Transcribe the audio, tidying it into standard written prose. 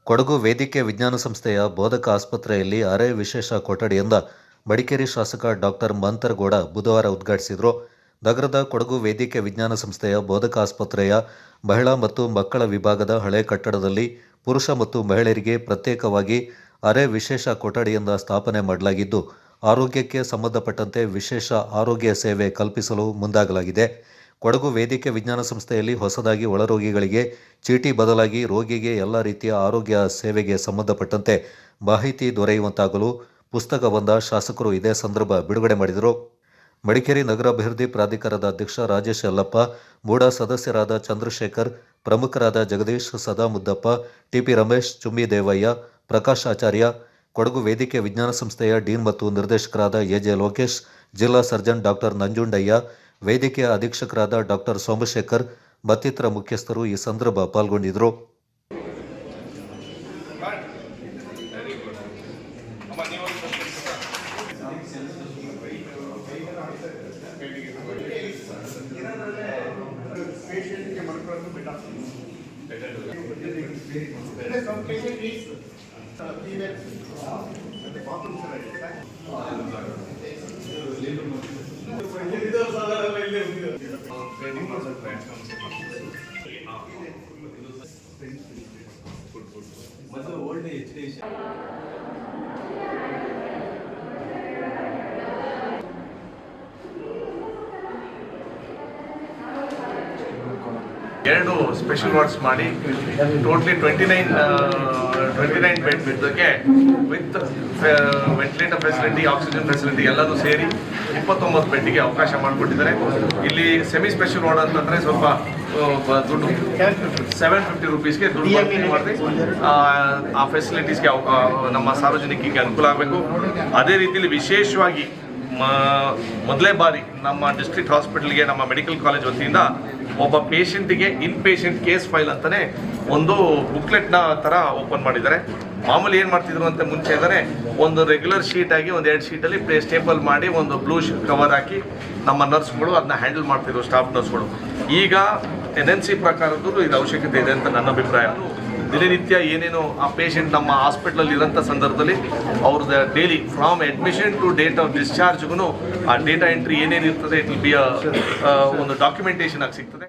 ಕೊಡಗು ವೇದಿಕೆ ವಿಜ್ಞಾನ ಸಂಸ್ಥೆಯ ಬೋಧಕ ಆಸ್ಪತ್ರೆಯಲ್ಲಿ ಅರೆ ವಿಶೇಷ ಕೊಠಡಿಯಿಂದ ಮಡಿಕೇರಿ ಶಾಸಕ ಡಾಕ್ಟರ್ ಮಂತರಗೌಡ ಬುಧವಾರ ಉದ್ಘಾಟಿಸಿದರು. ನಗರದ ಕೊಡಗು ವೇದಿಕೆ ವಿಜ್ಞಾನ ಸಂಸ್ಥೆಯ ಬೋಧಕ ಆಸ್ಪತ್ರೆಯ ಮಹಿಳಾ ಮತ್ತು ಮಕ್ಕಳ ವಿಭಾಗದ ಹಳೆ ಕಟ್ಟಡದಲ್ಲಿ ಪುರುಷ ಮತ್ತು ಮಹಿಳೆಯರಿಗೆ ಪ್ರತ್ಯೇಕವಾಗಿ ಅರೆ ವಿಶೇಷ ಕೊಠಡಿಯಿಂದ ಸ್ಥಾಪನೆ ಮಾಡಲಾಗಿದ್ದು, ಆರೋಗ್ಯಕ್ಕೆ ಸಂಬಂಧಪಟ್ಟಂತೆ ವಿಶೇಷ ಆರೋಗ್ಯ ಸೇವೆ ಕಲ್ಪಿಸಲು ಮುಂದಾಗಲಾಗಿದೆ. ಕೊಡಗು ವೇದಿಕೆ ವಿಜ್ಞಾನ ಸಂಸ್ಥೆಯಲ್ಲಿ ಹೊಸದಾಗಿ ಒಳರೋಗಿಗಳಿಗೆ ಚೀಟಿ ಬದಲಾಗಿ ರೋಗಿಗೆ ಎಲ್ಲ ರೀತಿಯ ಆರೋಗ್ಯ ಸೇವೆಗೆ ಸಂಬಂಧಪಟ್ಟಂತೆ ಮಾಹಿತಿ ದೊರೆಯುವಂತಾಗಲು ಪುಸ್ತಕವೊಂದ ಶಾಸಕರು ಇದೇ ಸಂದರ್ಭ ಬಿಡುಗಡೆ ಮಾಡಿದರು. ಮಡಿಕೇರಿ ನಗರಾಭಿವೃದ್ಧಿ ಪ್ರಾಧಿಕಾರದ ಅಧ್ಯಕ್ಷ ರಾಜೇಶ್ ಯಲ್ಲಪ್ಪ, ಮೂಡ ಸದಸ್ಯರಾದ ಚಂದ್ರಶೇಖರ್, ಪ್ರಮುಖರಾದ ಜಗದೀಶ್, ಸದಾಮುದ್ದಪ್ಪ, ಟಿಪಿ ರಮೇಶ್, ಚುಮ್ಮಿ ದೇವಯ್ಯ, ಪ್ರಕಾಶ್ ಆಚಾರ್ಯ, ಕೊಡಗು ವೇದಿಕೆ ವಿಜ್ಞಾನ ಸಂಸ್ಥೆಯ ಡೀನ್ ಮತ್ತು ನಿರ್ದೇಶಕರಾದ ಎಜೆ ಲೋಕೇಶ್, ಜಿಲ್ಲಾ ಸರ್ಜನ್ ಡಾಕ್ಟರ್ ನಂಜುಂಡಯ್ಯ, ವೇದಿಕೆಯ ಅಧೀಕ್ಷಕರಾದ ಡಾಕ್ಟರ್ ಸೋಮಶೇಖರ್ ಮತ್ತಿತರ ಮುಖ್ಯಸ್ಥರು ಈ ಸಂದರ್ಭ ಪಾಲ್ಗೊಂಡಿದ್ದರು. ಎರಡು ಸ್ಪೆಷಲ್ ವಾರ್ಡ್ಸ್ ಮಾಡಿ ಟೋಟಲಿ 29 ಬೆಡ್ ಬಿದ್ದಕ್ಕೆ with ventilator facility, oxygen facility ಎಲ್ಲನೂ ಸೇರಿ 29 ಬೆಡ್ಗೆ ಅವಕಾಶ ಮಾಡಿಕೊಟ್ಟಿದ್ದಾರೆ. ಇಲ್ಲಿ ಸೆಮಿ ಸ್ಪೆಷಲ್ ವಾರ್ಡ್ ಅಂತಂದರೆ ಸ್ವಲ್ಪ ದುಡ್ಡು 750 ರುಪೀಸ್ಗೆ ದುಡ್ಡು ಮಾಡಿ ಆ ಫೆಸಿಲಿಟೀಸ್ಗೆ ನಮ್ಮ ಸಾರ್ವಜನಿಕರಿಗೆ ಅನುಕೂಲ ಆಗಬೇಕು. ಅದೇ ರೀತಿಯಲ್ಲಿ ವಿಶೇಷವಾಗಿ ಮೊದಲೇ ಬಾರಿ ನಮ್ಮ ಡಿಸ್ಟ್ರಿಕ್ಟ್ ಹಾಸ್ಪಿಟಲ್ಗೆ ನಮ್ಮ ಮೆಡಿಕಲ್ ಕಾಲೇಜ್ ವತಿಯಿಂದ ಒಬ್ಬ ಪೇಷಂಟಿಗೆ ಇನ್ ಪೇಷಂಟ್ ಕೇಸ್ ಫೈಲ್ ಅಂತಲೇ ಒಂದು ಬುಕ್ಲೆಟ್ನ ಥರ ಓಪನ್ ಮಾಡಿದ್ದಾರೆ. ಮಾಮೂಲಿ ಏನು ಮಾಡ್ತಿದ್ರು ಅಂತ ಮುಂಚೆ ಅಂದರೆ ಒಂದು ರೆಗ್ಯುಲರ್ ಶೀಟ್ ಆಗಿ ಒಂದು 2 ಶೀಟಲ್ಲಿ ಸ್ಟೇಪಲ್ ಮಾಡಿ ಒಂದು ಬ್ಲೂ ಕವರ್ ಹಾಕಿ ನಮ್ಮ ನರ್ಸ್ಗಳು ಅದನ್ನ ಹ್ಯಾಂಡಲ್ ಮಾಡ್ತಿದ್ರು, ಸ್ಟಾಫ್ ನರ್ಸ್ಗಳು. ಈಗ NNC ಪ್ರಕಾರದ್ದು ಇದು ಅವಶ್ಯಕತೆ ಇದೆ ಅಂತ ನನ್ನ ಅಭಿಪ್ರಾಯ. ದಿನನಿತ್ಯ ಏನೇನು ಆ ಪೇಷಂಟ್ ನಮ್ಮ ಹಾಸ್ಪಿಟ್ಲಲ್ಲಿ ಇರೋಂಥ ಸಂದರ್ಭದಲ್ಲಿ ಅವ್ರದ್ದು daily from admission to date of ಡಿಸ್ಚಾರ್ಜ್ಗೂ ಆ ಡೇಟಾ ಎಂಟ್ರಿ ಏನೇನು ಇರ್ತದೆ ಇಟ್ ವಿಲ್ ಬಿ ಒಂದು ಡಾಕ್ಯುಮೆಂಟೇಷನ್ ಆಗಿ ಸಿಗ್ತದೆ.